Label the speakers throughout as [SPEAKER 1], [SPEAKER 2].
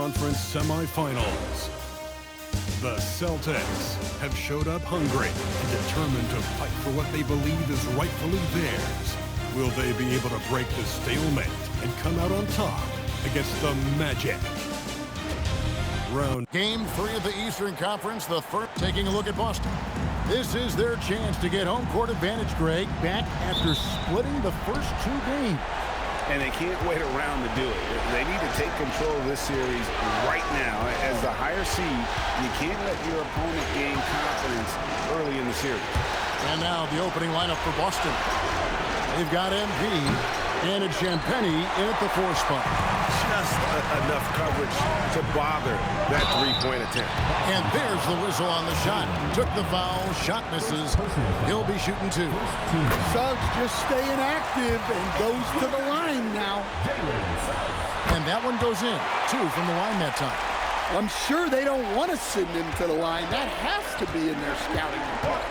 [SPEAKER 1] Conference semifinals. The Celtics have showed up hungry and determined to fight for what they believe is rightfully theirs. Will they be able to break the stalemate and come out on top against the Magic?
[SPEAKER 2] Game 3 of the Eastern Conference, the first. Taking a look at Boston. This is their chance to get home court advantage, Greg, back after splitting the first 2 games.
[SPEAKER 3] And they can't wait around to do it. They need to take control of this series right now. As the higher seed, you can't let your opponent gain confidence early in the series.
[SPEAKER 2] And now the opening lineup for Boston. They've got MP and a Champagny in at the 4 spot.
[SPEAKER 3] Just enough coverage to bother that 3-point attempt.
[SPEAKER 2] And there's the whistle on the shot. Took the foul, shot misses. He'll be shooting 2.
[SPEAKER 4] Suggs just staying active and goes to the line now.
[SPEAKER 2] And that one goes in. 2 from the line that time.
[SPEAKER 4] I'm sure they don't want to send him to the line. That has to be in their scouting report.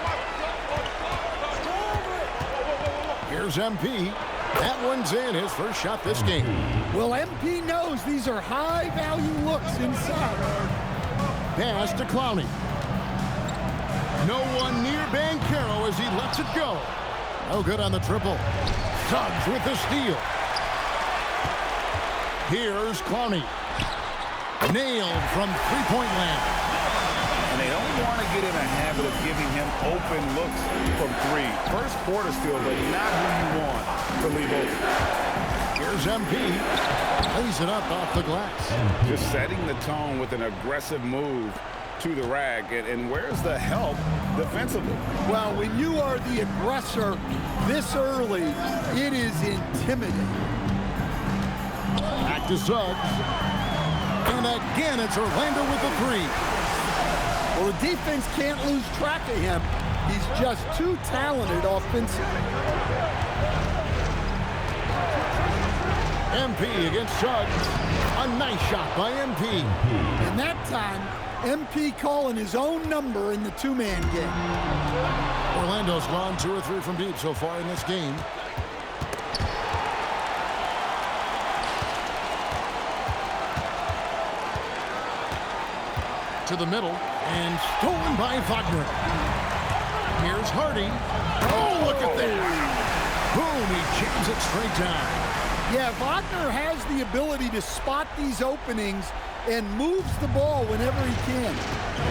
[SPEAKER 2] Here's MP. That one's in, his first shot this game.
[SPEAKER 4] Well, MP knows these are high-value looks inside.
[SPEAKER 2] Pass to Clowney. No one near Banchero as he lets it go. No good on the triple. Suggs with the steal. Here's Clowney. Nailed from three-point land.
[SPEAKER 3] And they don't want to get in a habit of giving him open looks from 3. First quarter still, but not who you want to leave open.
[SPEAKER 2] Here's MP. Lays it up off the glass.
[SPEAKER 3] Just setting the tone with an aggressive move to the rack. And where's the help defensively?
[SPEAKER 4] Well, when you are the aggressor this early, it is intimidating.
[SPEAKER 2] Back to Suggs. And again, it's Orlando with the 3.
[SPEAKER 4] Well, the defense can't lose track of him. He's just too talented offensively.
[SPEAKER 2] MP against Suggs. A nice shot by MP.
[SPEAKER 4] And that time, MP calling his own number in the 2-man game.
[SPEAKER 2] Orlando's gone 2 or 3 from deep so far in this game. To the middle, and stolen by Wagner. Here's Hardy. Oh, look at that. Boom, he jams it straight down.
[SPEAKER 4] Yeah, Wagner has the ability to spot these openings and moves the ball whenever he can.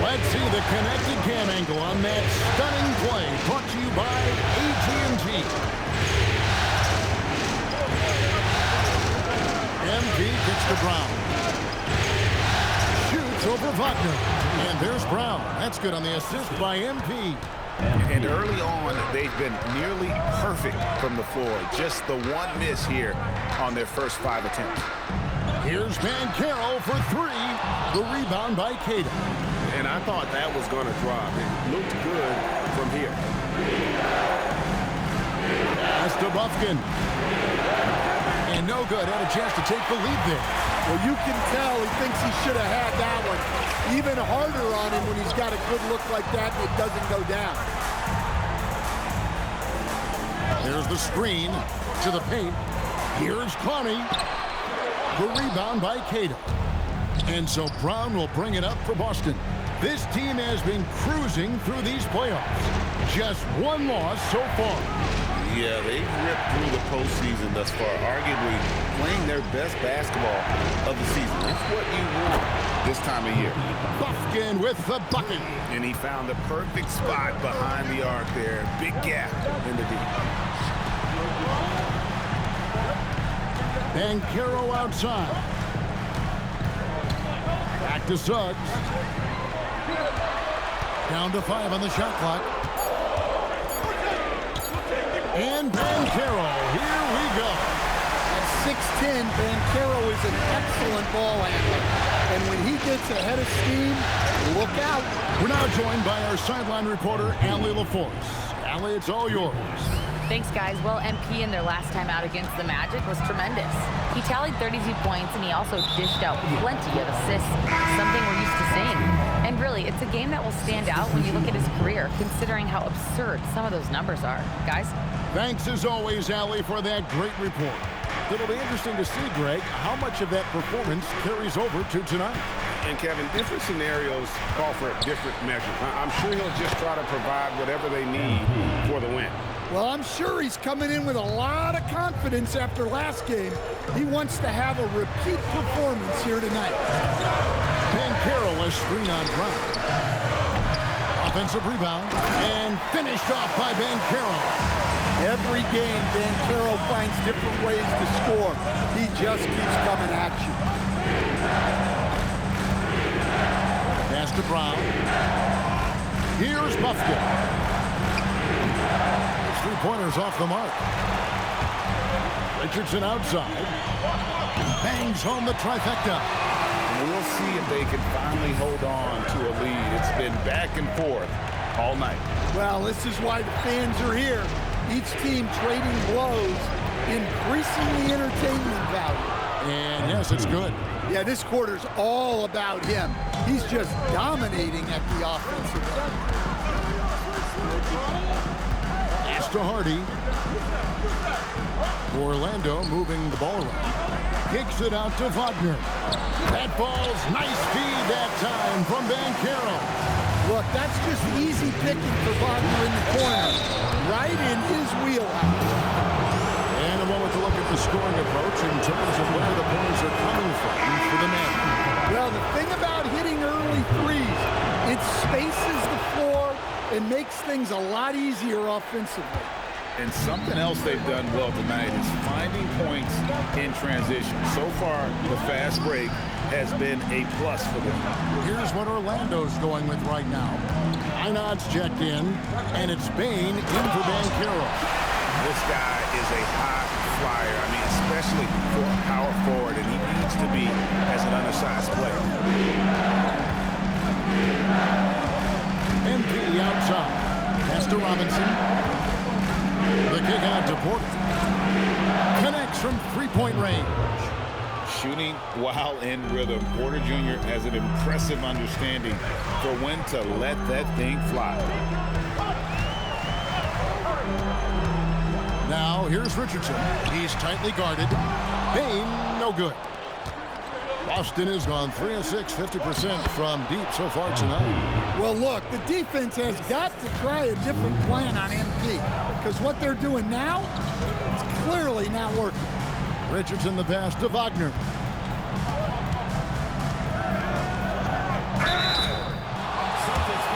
[SPEAKER 2] Let's see the connected cam angle on that stunning play. Brought to you by AT&T. MP gets to Brown. Over Wagner. And there's Brown. That's good on the assist by MP.
[SPEAKER 3] And early on, they've been nearly perfect from the floor. Just the one miss here on their first 5 attempts.
[SPEAKER 2] Here's Banchero for 3. The rebound by Cato.
[SPEAKER 3] And I thought that was going to drop. It looked good from here.
[SPEAKER 2] Pass to Buffkin. And no good. Had a chance to take the lead there.
[SPEAKER 4] Well, you can tell he thinks he should have had that one. Even harder on him when he's got a good look like that and it doesn't go down.
[SPEAKER 2] There's the screen to the paint. Here's Clowney. The rebound by Cato. And so Brown will bring it up for Boston. This team has been cruising through these playoffs. Just 1 loss so far.
[SPEAKER 3] Yeah, they've ripped through the postseason thus far, arguably playing their best basketball of the season. That's what you want this time of year.
[SPEAKER 2] Buffkin with the bucket.
[SPEAKER 3] And he found the perfect spot behind the arc there. Big gap in the deep.
[SPEAKER 2] Banchero outside. Back to Suggs. Down to 5 on the shot clock. And Banchero, here we go.
[SPEAKER 4] At 6'10", Banchero is an excellent ball handler. And when he gets ahead of steam, look out.
[SPEAKER 2] We're now joined by our sideline reporter, Allie LaForce. Allie, it's all yours.
[SPEAKER 5] Thanks, guys. Well, MP in their last time out against the Magic was tremendous. He tallied 32 points, and he also dished out plenty of assists, something we're used to seeing. And really, it's a game that will stand out when you look at his career, considering how absurd some of those numbers are. Guys?
[SPEAKER 2] Thanks, as always, Allie, for that great report. It'll be interesting to see, Greg, how much of that performance carries over to tonight.
[SPEAKER 3] And, Kevin, different scenarios call for different measures. I'm sure he'll just try to provide whatever they need for the win.
[SPEAKER 4] Well, I'm sure he's coming in with a lot of confidence after last game. He wants to have a repeat performance here tonight.
[SPEAKER 2] Banchero, a screen on Brown. Offensive rebound, and finished off by Banchero.
[SPEAKER 4] Every game, Banchero finds different ways to score. He just keeps coming at you.
[SPEAKER 2] Pass to Brown. Here's Buffkin. His three-pointers off the mark. Richardson outside. Bangs home the trifecta.
[SPEAKER 3] We'll see if they can finally hold on to a lead. It's been back and forth all night.
[SPEAKER 4] Well, this is why the fans are here. Each team trading blows, increasing the entertainment value.
[SPEAKER 2] And yes, it's good.
[SPEAKER 4] Yeah, this quarter's all about him. He's just dominating at the offensive end.
[SPEAKER 2] Pass to Hardy. Orlando moving the ball around. Kicks it out to Wagner. That ball's nice feed that time from Banchero.
[SPEAKER 4] Look, that's just easy picking for Wagner in the corner. Right in his wheelhouse.
[SPEAKER 2] And a moment to look at the scoring approach in terms of where the points are coming from for the men.
[SPEAKER 4] Well, the thing about hitting early threes, it spaces the floor and makes things a lot easier offensively.
[SPEAKER 3] And something else they've done well tonight is finding points in transition. So far, the fast break has been a plus for them.
[SPEAKER 2] Here's what Orlando's going with right now. Einad's checked in, and it's Bain in for Banchero.
[SPEAKER 3] This guy is a high flyer. I mean, especially for a power forward, and he needs to be as an undersized player.
[SPEAKER 2] MP outside. Pass to Robinson. The kick out to Porter. Connects from three-point range.
[SPEAKER 3] Shooting while in rhythm. Porter Jr. has an impressive understanding for when to let that thing fly.
[SPEAKER 2] Now here's Richardson. He's tightly guarded. Bain, no good. Boston has gone 3 of 6, 50% from deep so far tonight.
[SPEAKER 4] Well, look, the defense has got to try a different plan on MP because what they're doing now is clearly not working.
[SPEAKER 2] Richardson the pass to Wagner.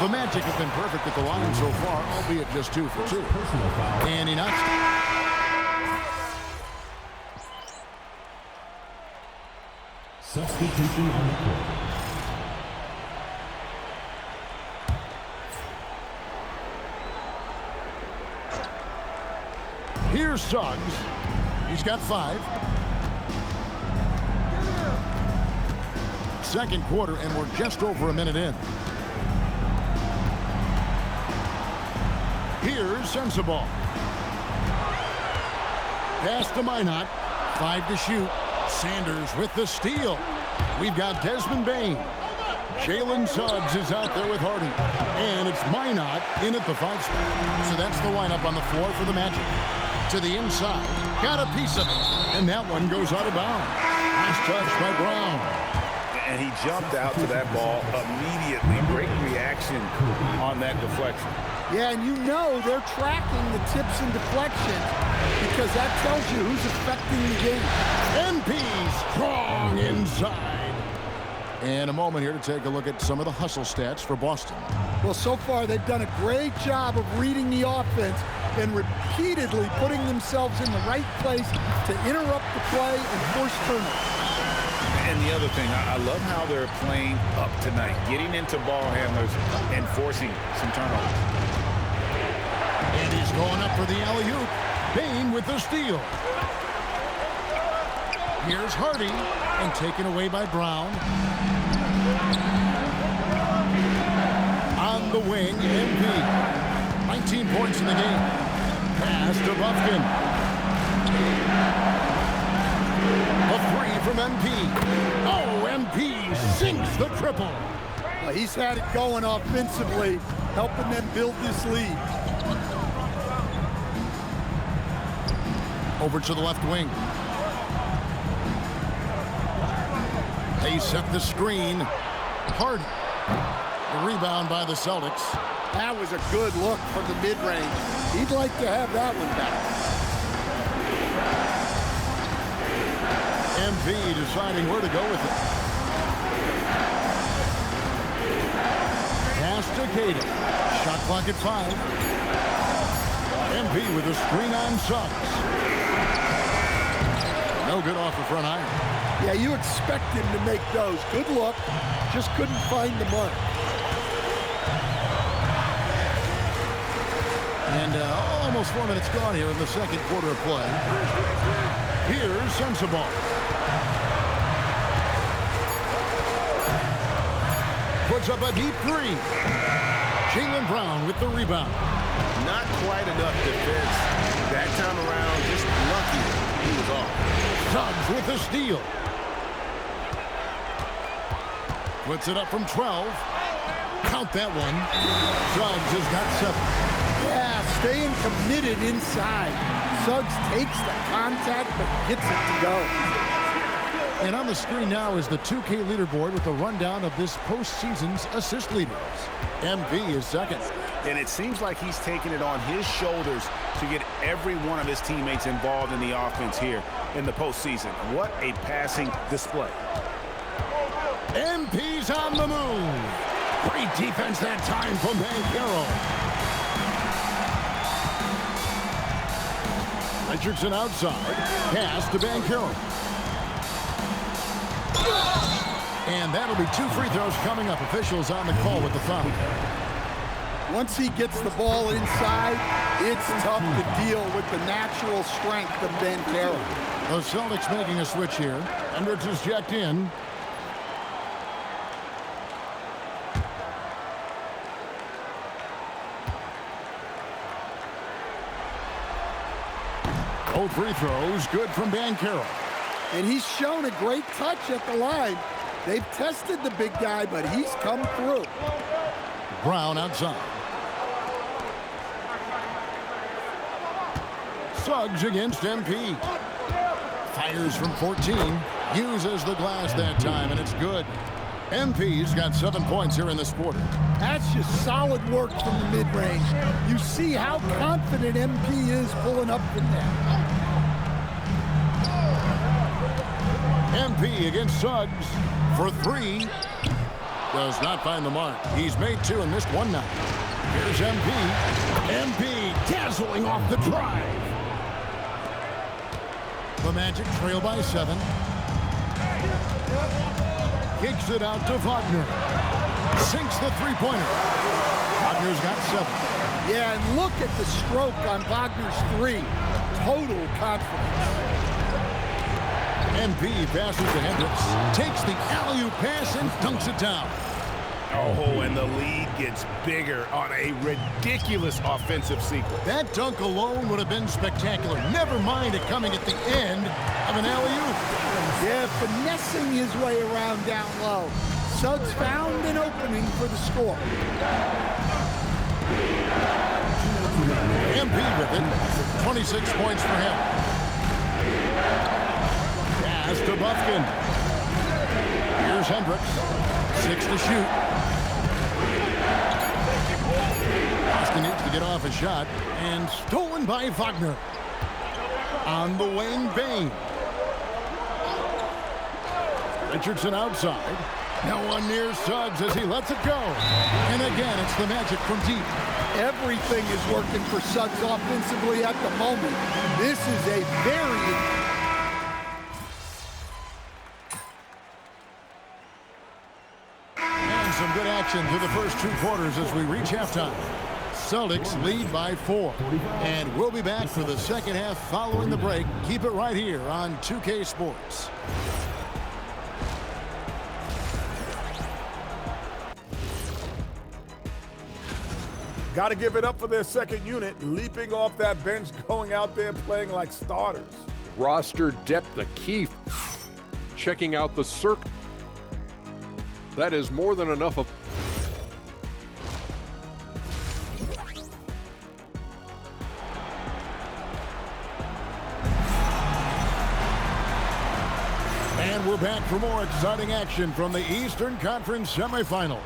[SPEAKER 2] The Magic have been perfect at the line so far, albeit just 2 for 2. And he knocks it.
[SPEAKER 6] Substitution on the court.
[SPEAKER 2] Here's Suggs. He's got 5. Second quarter, and we're just over a minute in. Here's Sensabaugh. Pass to Minot. 5 to shoot. Sanders with the steal. We've got Desmond Bain. Jalen Suggs is out there with Hardy. And it's Minot in at the 5 spot. So that's the lineup on the floor for the Magic. To the inside. Got a piece of it. And that one goes out of bounds. Nice touch by Brown.
[SPEAKER 3] And he jumped out to that ball immediately. Great reaction on that deflection.
[SPEAKER 4] Yeah, and you know they're tracking the tips and deflections because that tells you who's affecting the game.
[SPEAKER 2] MP strong inside. And a moment here to take a look at some of the hustle stats for Boston.
[SPEAKER 4] Well, so far they've done a great job of reading the offense and repeatedly putting themselves in the right place to interrupt the play and force turnovers.
[SPEAKER 3] And the other thing, I love how they're playing up tonight, getting into ball handlers and forcing some turnovers.
[SPEAKER 2] And he's going up for the alley-oop. Bain with the steal. Here's Hardy, and taken away by Brown. On the wing, MP. 19 points in the game. Pass to Buffkin. A 3 from MP. Oh, MP sinks the triple.
[SPEAKER 4] Well, he's had it going offensively, helping them build this lead.
[SPEAKER 2] Over to the left wing. They set the screen. Harden. The rebound by the Celtics.
[SPEAKER 4] That was a good look from the mid-range. He'd like to have that one back.
[SPEAKER 2] MP deciding where to go with it. Pass to Cato. Shot clock at 5. MP with a screen on Suggs. No good off the front iron.
[SPEAKER 4] Yeah, you expect him to make those. Good look. Just couldn't find the mark.
[SPEAKER 2] And almost 4 minutes gone here in the second quarter of play. Here's Sensabaugh. Puts up a deep three. Jaylen Brown with the rebound.
[SPEAKER 3] Not quite enough defense. That time around, just lucky he was off.
[SPEAKER 2] Suggs with the steal. Puts it up from 12. Count that one. Suggs has got 7.
[SPEAKER 4] Yeah, staying committed inside. Suggs takes the contact but gets it to go.
[SPEAKER 2] And on the screen now is the 2K leaderboard with a rundown of this postseason's assist leaders. MV is second.
[SPEAKER 3] And it seems like he's taking it on his shoulders to get every one of his teammates involved in the offense here in the postseason. What a passing display.
[SPEAKER 2] MP's on the move. Great defense that time from Banchero. Richardson outside. Pass to Banchero. And that'll be 2 free throws coming up. Officials on the call with the foul.
[SPEAKER 4] Once he gets the ball inside, it's tough to deal with the natural strength of Banchero.
[SPEAKER 2] The Celtics making a switch here. Hendricks is checked in. Both free throws good from Banchero.
[SPEAKER 4] And he's shown a great touch at the line. They've tested the big guy, but he's come through.
[SPEAKER 2] Brown outside. Suggs against MP. Fires from 14. Uses the glass that time, and it's good. MP's got 7 points here in this quarter.
[SPEAKER 4] That's just solid work from the mid-range. You see how confident MP is pulling up from there.
[SPEAKER 2] MP against Suggs for 3. Does not find the mark. He's made 2 and missed 1 now. Here's MP. MP dazzling off the drive. The Magic trail by 7. Kicks it out to Wagner. Sinks the three-pointer. Wagner's got 7.
[SPEAKER 4] Yeah, and look at the stroke on Wagner's 3. Total confidence.
[SPEAKER 2] MP passes to Hendricks. Takes the alley-oop pass and dunks it down.
[SPEAKER 3] Oh, and the lead gets bigger on a ridiculous offensive sequence.
[SPEAKER 2] That dunk alone would have been spectacular. Never mind it coming at the end of an alley-oop.
[SPEAKER 4] Yeah, finessing his way around down low. Suggs found an opening for the score.
[SPEAKER 2] MP with it. 26 points for him. Pass to Buffkin. Here's Hendricks. 6 to shoot. Boston needs to get off a shot. And stolen by Wagner. On the wing, Bain. Richardson outside. No one near Suggs as he lets it go. And again, it's the Magic from deep.
[SPEAKER 4] Everything is working for Suggs offensively at the moment. This is a very...
[SPEAKER 2] And some good action through the first 2 quarters as we reach halftime. Celtics lead by 4. And we'll be back for the second half following the break. Keep it right here on 2K Sports.
[SPEAKER 6] Got to give it up for their second unit, leaping off that bench, going out there playing like starters.
[SPEAKER 7] Roster depth, the key. Checking out the circle. That is more than enough of.
[SPEAKER 2] And we're back for more exciting action from the Eastern Conference semifinals.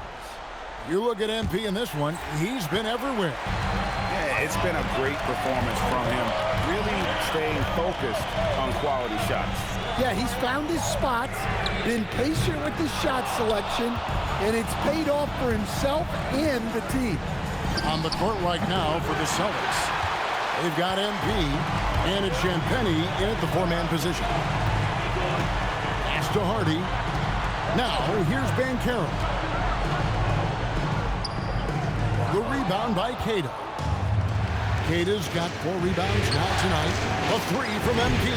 [SPEAKER 2] You look at MP in this one, he's been everywhere.
[SPEAKER 3] Yeah, it's been a great performance from him, really staying focused on quality shots.
[SPEAKER 4] Yeah, he's found his spots, been patient with his shot selection, and it's paid off for himself and the team.
[SPEAKER 2] On the court right now for the Celtics, they've got MP and it's Champagny in at the four-man position. Pass to Hardy. Now, here's Banchero. The rebound by Cato. Cato's got 4 rebounds now tonight. A 3 from MP.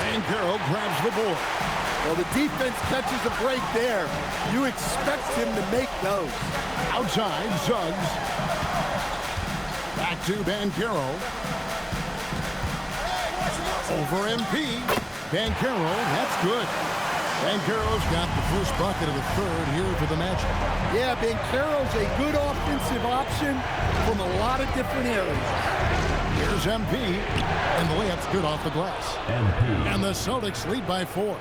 [SPEAKER 2] Banchero grabs the board.
[SPEAKER 4] Well, the defense catches a break there. You expect him to make those.
[SPEAKER 2] Outside, Suggs. Back to Banchero. Over MP. Banchero, that's good. Banchero's got the first bucket of the third here for the Magic.
[SPEAKER 4] Yeah, Banchero's a good offensive option from a lot of different areas.
[SPEAKER 2] Here's MP, and the layup's good off the glass. And the Celtics lead by 4.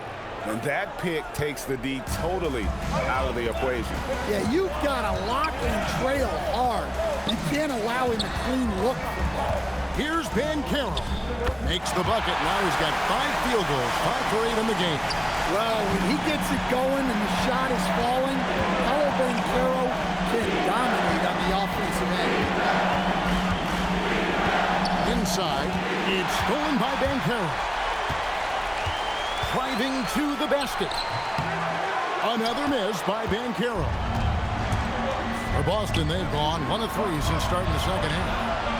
[SPEAKER 3] And that pick takes the D totally out of the equation.
[SPEAKER 4] Yeah, you've got to lock and trail hard. You can't allow him a clean look from that.
[SPEAKER 2] Here's Banchero. Makes the bucket. Now he's got 5 field goals, 5 for 8 in the game.
[SPEAKER 4] Well, when he gets it going and the shot is falling, Paulo Banchero can dominate on the offensive end.
[SPEAKER 2] Inside, it's stolen by Banchero. Driving to the basket. Another miss by Banchero. For Boston, they've gone 1 of 3 since starting the second half.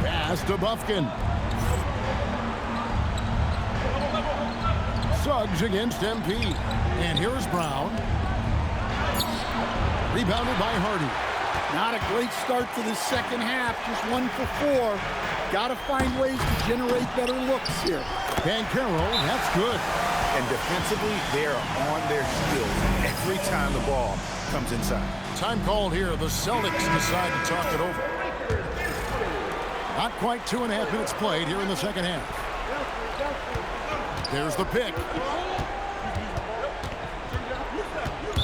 [SPEAKER 2] Pass to Bufkin. Suggs against MP. And here's Brown. Rebounded by Hardy.
[SPEAKER 4] Not a great start to the second half, just 1 for 4. Got to find ways to generate better looks here.
[SPEAKER 2] Banchero, that's good.
[SPEAKER 3] And defensively, they are on their heels every time the ball comes inside.
[SPEAKER 2] Time called here. The Celtics decide to talk it over. Not quite 2.5 minutes played here in the second half. There's the pick.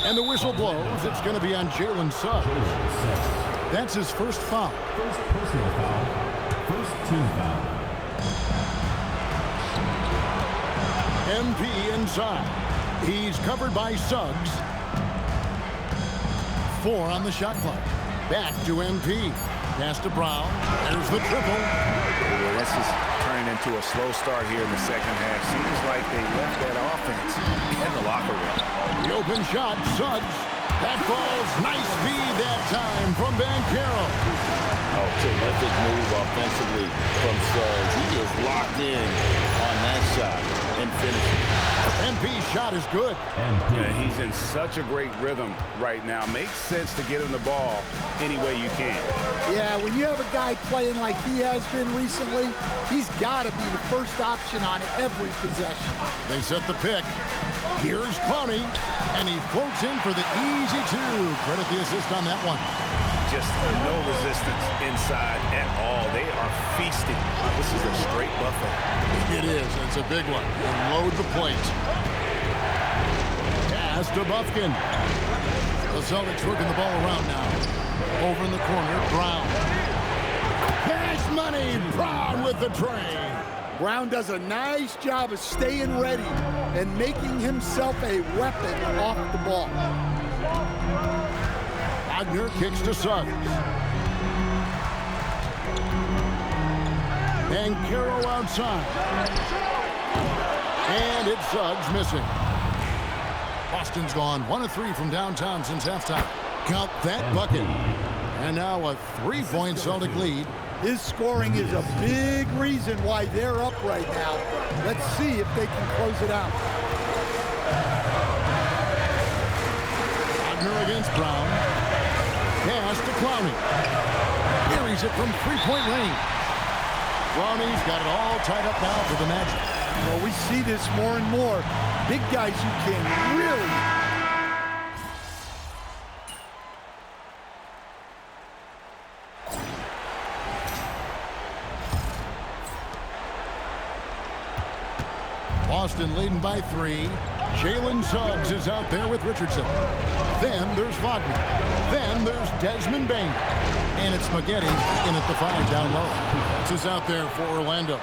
[SPEAKER 2] And the whistle blows. It's going to be on Jalen Suggs. That's his first foul.
[SPEAKER 8] First personal foul. First team foul.
[SPEAKER 2] MP inside. He's covered by Suggs. 4 on the shot clock. Back to MP. Pass to Brown. There's the triple.
[SPEAKER 3] Boy, this is turning into a slow start here in the second half. Seems like they left that offense in the locker room.
[SPEAKER 2] The open shot, Suggs. That falls. Nice speed that time from Banchero.
[SPEAKER 9] Oh, terrific move offensively from Suggs. He is locked in on that shot and finishing.
[SPEAKER 2] MP's shot is good.
[SPEAKER 3] Yeah, he's in such a great rhythm right now. Makes sense to get him the ball any way you can.
[SPEAKER 4] Yeah, when you have a guy playing like he has been recently, he's got to be the first option on every possession.
[SPEAKER 2] They set the pick. Here's Clowney, and he floats in for the easy 2. Credit the assist on that one.
[SPEAKER 3] Just no resistance inside at all. They are feasting. This is a straight buffet.
[SPEAKER 2] It is. It's a big one. And load the plate. Pass to Bufkin. The Celtics working the ball around now. Over in the corner, Brown. Cash money. Brown with the tray.
[SPEAKER 4] Brown does a nice job of staying ready and making himself a weapon off the ball.
[SPEAKER 2] Wagner kicks to Suggs. Banchero outside. And it's Suggs missing. Boston's gone 1 of 3 from downtown since halftime. Count that bucket. And now a 3-point Celtic lead.
[SPEAKER 4] His scoring is a big reason why they're up right now. Let's see if they can close it out.
[SPEAKER 2] Wagner against Brown. Pass to Clowney. Carries it from 3-point range. Clowney's got it all tied up now for the Magic.
[SPEAKER 4] Well, we see this more and more. Big guys you can really...
[SPEAKER 2] Boston leading by 3. Jalen Suggs is out there with Richardson. Then there's Wagner. Then there's Desmond Bain. And it's Spaghetti in at the 5 down low. This is out there for Orlando.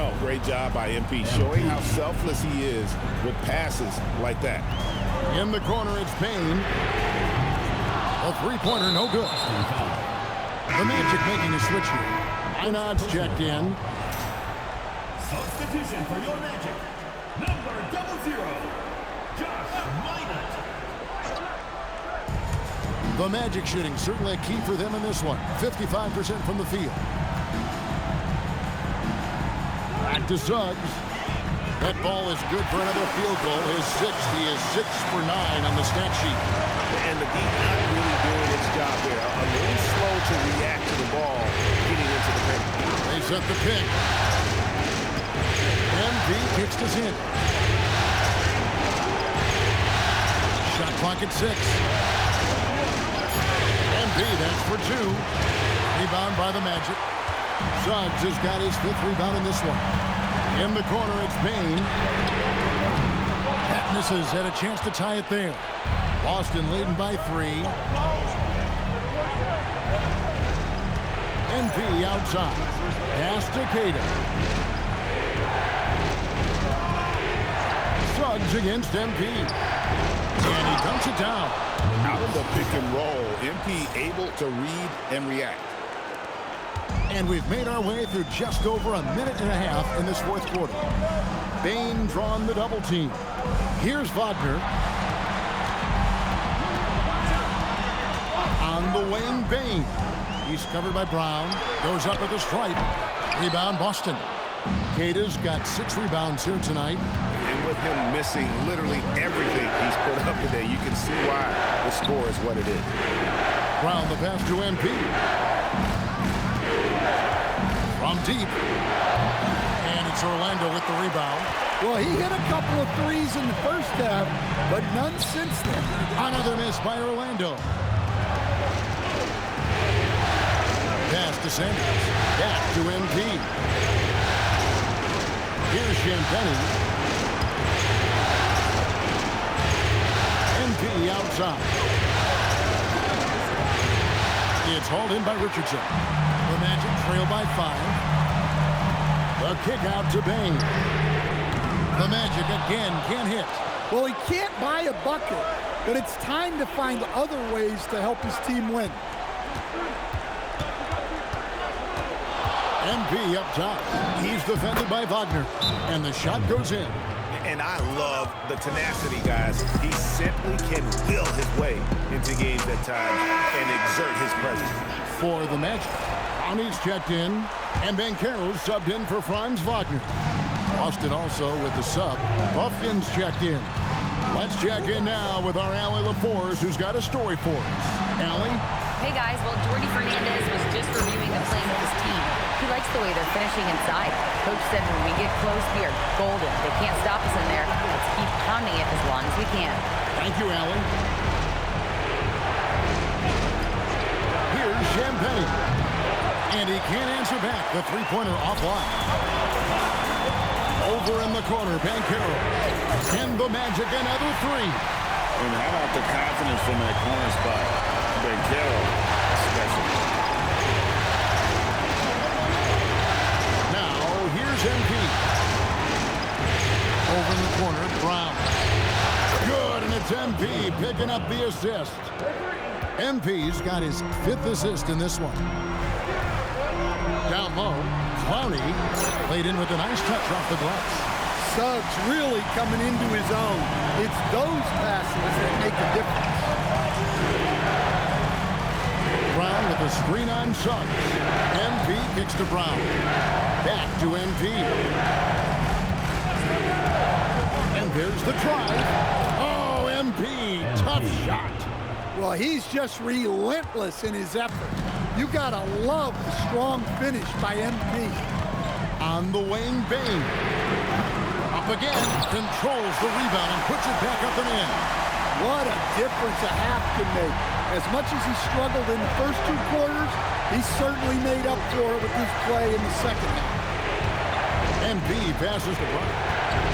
[SPEAKER 3] Oh, great job by MP, showing how selfless he is with passes like that.
[SPEAKER 2] In the corner, it's Bain. A three-pointer, no good. The Magic making a switch here. Inod's checked in.
[SPEAKER 8] Substitution for your Magic. Number 00, Josh Minott.
[SPEAKER 2] The Magic shooting certainly a key for them in this one. 55% from the field. Back to Suggs. That ball is good for another field goal. His 6th. He is 6 for 9 on the stat sheet.
[SPEAKER 3] And the deep not really doing its job there. A little slow to react to the ball getting into the paint.
[SPEAKER 2] They set the pick. MV kicks us in. Shot clock at 6. MV, that's for 2. Rebound by the Magic. Suggs has got his 5th rebound in this one. In the corner, it's Bain. Patness has had a chance to tie it there. Boston leading by 3. NP outside. Pass to Cato. Suggs against MP. And he dumps it down.
[SPEAKER 3] Out of the pick and roll, MP able to read and react.
[SPEAKER 2] And we've made our way through just over a minute and a half in this 4th quarter. Bain drawn the double team. Here's Wagner. On the wing, Bain. He's covered by Brown. Goes up at the stripe. Rebound, Boston. Cata's got 6 rebounds here tonight.
[SPEAKER 3] And with him missing literally everything he's put up today, you can see why the score is what it is.
[SPEAKER 2] Brown, the pass to MP. From deep. And it's Orlando with the rebound.
[SPEAKER 4] Well, he hit a couple of threes in the first half, but none since then.
[SPEAKER 2] Another miss by Orlando. Pass to Sanders. Back to MP. Here's Champagny. MP outside. It's hauled in by Richardson. The Magic trail by 5. The kick out to Bain. The Magic again can't hit.
[SPEAKER 4] Well, he can't buy a bucket, but it's time to find other ways to help his team win.
[SPEAKER 2] MP up top. He's defended by Wagner. And the shot goes in.
[SPEAKER 3] And I love the tenacity, guys. He simply can will his way into games at times and exert his presence.
[SPEAKER 2] For the Magic, Brownie's checked in, and Banchero subbed in for Franz Wagner. Boston also with the sub. Buffkin's checked in. Let's check in now with our Allie LaForce, who's got a story for us. Allie?
[SPEAKER 5] Hey guys, well, Jordy Fernandez was just reviewing the play with his team. He likes the way they're finishing inside. Coach said when we get close, we are golden. They can't stop us in there. Let's keep pounding it as long as we can.
[SPEAKER 2] Thank you, Allie. Here's Champagne. And he can't answer back. The three-pointer offline. Over in the corner, Banchero. And the Magic, another 3.
[SPEAKER 9] And how about the confidence from that corner spot? Banchero, special.
[SPEAKER 2] Now, here's MP. Over in the corner, Brown. Good, and it's MP picking up the assist. MP's got his 5th assist in this one. Down low, Clowney played in with a nice touch off the glass.
[SPEAKER 4] Suggs really coming into his own. It's those passes that make a difference.
[SPEAKER 2] Brown with a screen on Suggs. MP kicks to Brown. Back to MP. And there's the drive. Oh, MP, tough shot.
[SPEAKER 4] Well, he's just relentless in his effort. You gotta love the strong finish by MP.
[SPEAKER 2] On the wing, Bain. Up again, controls the rebound and puts it back up and in.
[SPEAKER 4] What a difference a half can make. As much as he struggled in the first 2 quarters, he certainly made up for it with his play in the second half.
[SPEAKER 2] MP passes to Brown.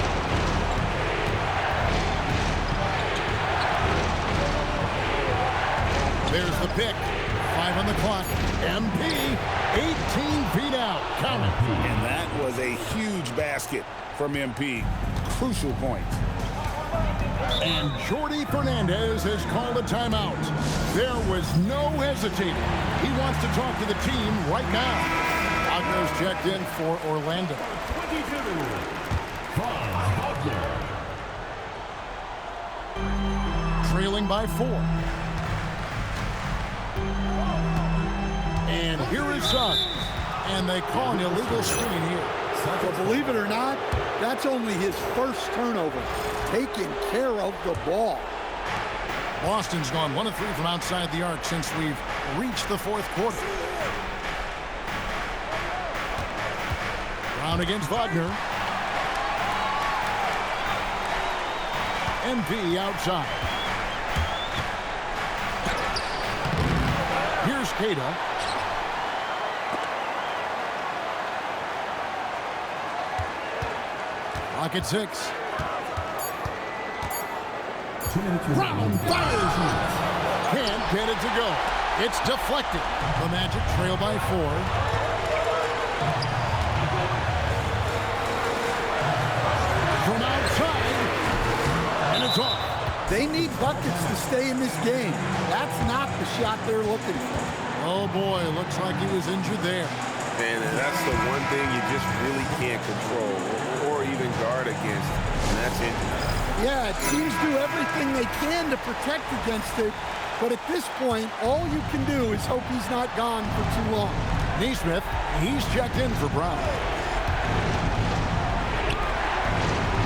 [SPEAKER 2] There's the pick. 5 on the clock. MP, 18 feet out. Count it.
[SPEAKER 3] And that was a huge basket from MP. Crucial point.
[SPEAKER 2] And Jordi Fernandez has called a timeout. There was no hesitating. He wants to talk to the team right now. Wagner's checked in for Orlando.
[SPEAKER 8] 22. Wagner.
[SPEAKER 2] Trailing by 4. And here is Suggs. And they call an illegal screen here.
[SPEAKER 4] Well, believe it or not, that's only his first turnover. Taking care of the ball.
[SPEAKER 2] Boston's gone 1 of 3 from outside the arc since we've reached the fourth quarter. Brown against Wagner. MP outside. Here's Keita. Clock at 6. Brown fires it. Can't get it to go. It's deflected. The Magic trail by 4. From outside. And it's off.
[SPEAKER 4] They need buckets to stay in this game. That's not the shot they're looking for.
[SPEAKER 2] Oh boy, looks like he was injured there.
[SPEAKER 3] And that's the one thing you just really can't control or even guard against, and that's it.
[SPEAKER 4] Yeah, teams do everything they can to protect against it, but at this point, all you can do is hope he's not gone for too long.
[SPEAKER 2] Neesmith, he's checked in for Brown.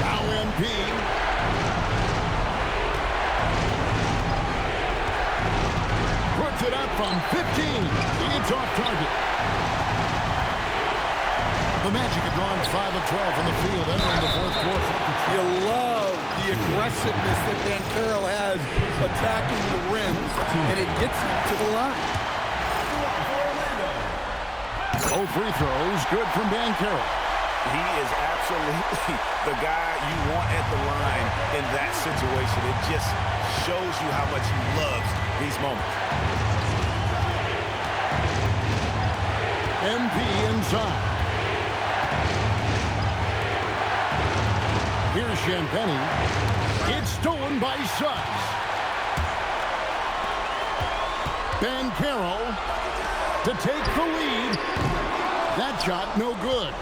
[SPEAKER 2] Now MP. Puts it up from 15. It's off target. The Magic have gone 5 of 12 from the field entering the fourth quarter.
[SPEAKER 4] You love the aggressiveness that Banchero has attacking the rim, and it gets him to the line.
[SPEAKER 2] Both free throws, good from Banchero.
[SPEAKER 3] He is absolutely the guy you want at the line in that situation. It just shows you how much he loves these moments.
[SPEAKER 2] MP inside. Here's Champagny. It's stolen by Suggs. Banchero to take the lead. That shot no good.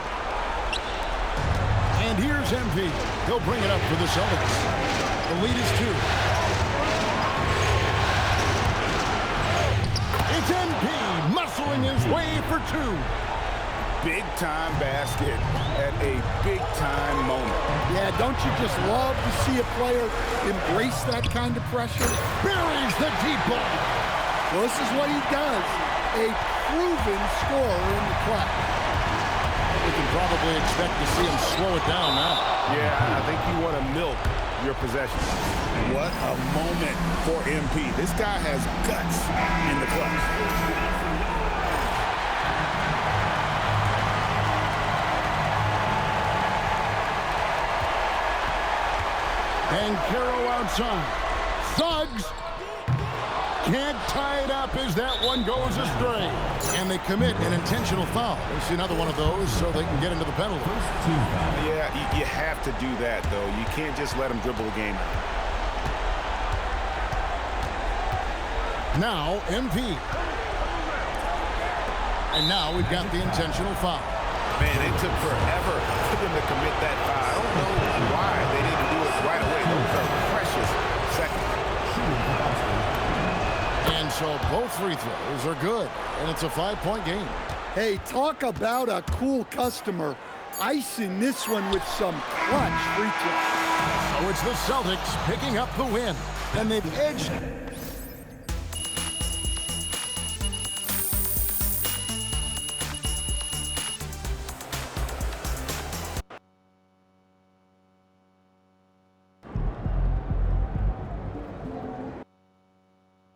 [SPEAKER 2] And here's MP. He'll bring it up for the Celtics. The lead is 2. It's MP muscling his way for 2.
[SPEAKER 3] Big-time basket at a big-time moment.
[SPEAKER 4] Yeah, don't you just love to see a player embrace that kind of pressure?
[SPEAKER 2] Buries the deep ball.
[SPEAKER 4] Well, this is what he does. A proven scorer in the clutch.
[SPEAKER 2] We can probably expect to see him slow it down now.
[SPEAKER 3] Yeah, I think you want to milk your possession. What a moment for MP. This guy has guts in the clutch.
[SPEAKER 2] Banchero outside. Suggs can't tie it up as that one goes astray. And they commit an intentional foul. We'll see another one of those so they can get into the penalty.
[SPEAKER 3] Yeah, you have to do that, though. You can't just let him dribble the game.
[SPEAKER 2] Now, MP. And now we've got the intentional foul.
[SPEAKER 3] Man, it took forever for them to commit that foul. I don't know why they didn't do it right away. Those are precious seconds.
[SPEAKER 2] And so both free throws are good, and it's a 5-point game.
[SPEAKER 4] Hey, talk about a cool customer. Icing this one with some clutch free throws.
[SPEAKER 2] So it's the Celtics picking up the win, and they've edged